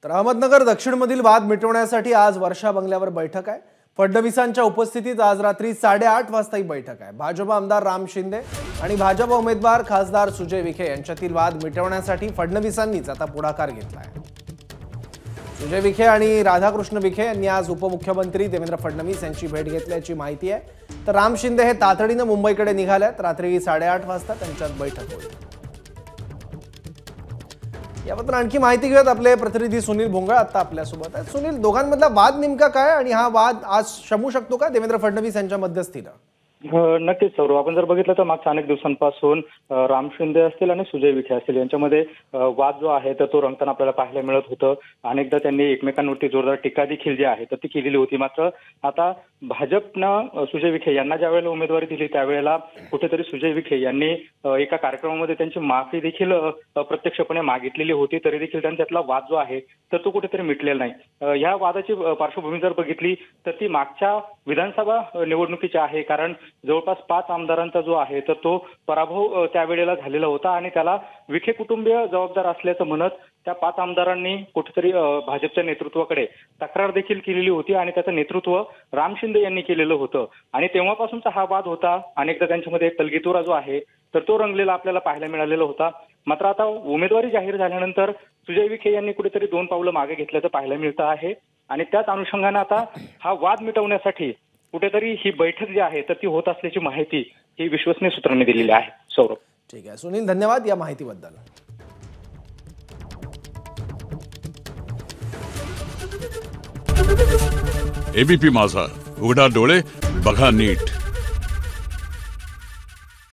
तर अहमदनगर दक्षिणमधील वाद मिटवण्यासाठी आज वर्षा बंगल्यावर बैठक आहे। फडणवीसांच्या उपस्थितीत आज रात्री 8:30 वाजता ही बैठक आहे। भाजप आमदार राम शिंदे आणि भाजप उमेदवार खासदार सुजय विखे यांच्यातील वाद मिटवण्यासाठी फडणवीसांनीच आता पुढाकार घेतला आहे। सुजय विखे आणि राधाकृष्ण विखे यांनी आज उपमुख्यमंत्री देवेंद्र फडणवीस यांची भेट घेतल्याची माहिती आहे। तर राम शिंदे हे तातडीने मुंबईकडे निघालेत। रात्री 8:30 वाजता त्यांच्यात बैठक होईल। याबद्दल आणखी माहिती घेऊयात, आपले प्रतिनिधी सुनील भोंगळ आता आपल्यासोबत आहेत। सुनील, दोघांमधला वाद नेमका काय आणि हा वाद आज शमू शकतो का देवेंद्र फडणवीस यांच्या मध्यस्थीनं? नक्कीच सौरव, आपण जर बघितलं तर मागच्या अनेक दिवसांपासून राम शिंदे असतील आणि सुजय विखे असतील यांच्यामध्ये वाद जो आहे तर तो रंगताना आपल्याला पाहायला मिळत होतं। अनेकदा त्यांनी एकमेकांवरती जोरदार टीका देखील जी आहे तर ती केलेली होती। मात्र आता भाजपनं सुजय विखे यांना ज्या वेळेला उमेदवारी दिली त्यावेळेला कुठेतरी सुजय विखे यांनी एका कार्यक्रमामध्ये त्यांची माफी देखील प्रत्यक्षपणे मागितलेली होती, तरी देखील त्यांच्यातला वाद जो आहे तर तो कुठेतरी मिटलेला नाही। या वादाची पार्श्वभूमी जर बघितली तर ती मागच्या विधानसभा निवडणुकीची आहे, कारण जवळपास 5 आमदारांचा जो आहे तर तो पराभव त्यावेळेला झालेला होता आणि त्याला विखे कुटुंबीय जबाबदार असल्याचं म्हणत त्या 5 आमदारांनी कुठेतरी भाजपच्या नेतृत्वाकडे तक्रार देखील केलेली होती आणि त्याचं नेतृत्व राम शिंदे यांनी केलेलं होतं आणि तेव्हापासूनचा हा वाद होता। अनेकदा त्यांच्यामध्ये तलगीतुरा जो आहे तर तो रंगलेला आपल्याला पाहायला मिळालेला होता। मात्र आता उमेदवारी जाहीर झाल्यानंतर सुजय विखे यांनी कुठेतरी 2 पावलं मागे घेतल्याचं पाहायला मिळतं आहे आणि त्याच अनुषंगाने आता हा वाद मिटवण्यासाठी कुठेतरी ही बैठक जी आहे तर ती होत असल्याची माहिती ही विश्वसनीय सूत्रांनी दिलेली आहे। सौरभ, ठीक आहे सुनील, धन्यवाद या माहितीबद्दल। एबीपी माझा, उघडा डोळे बघा नीट।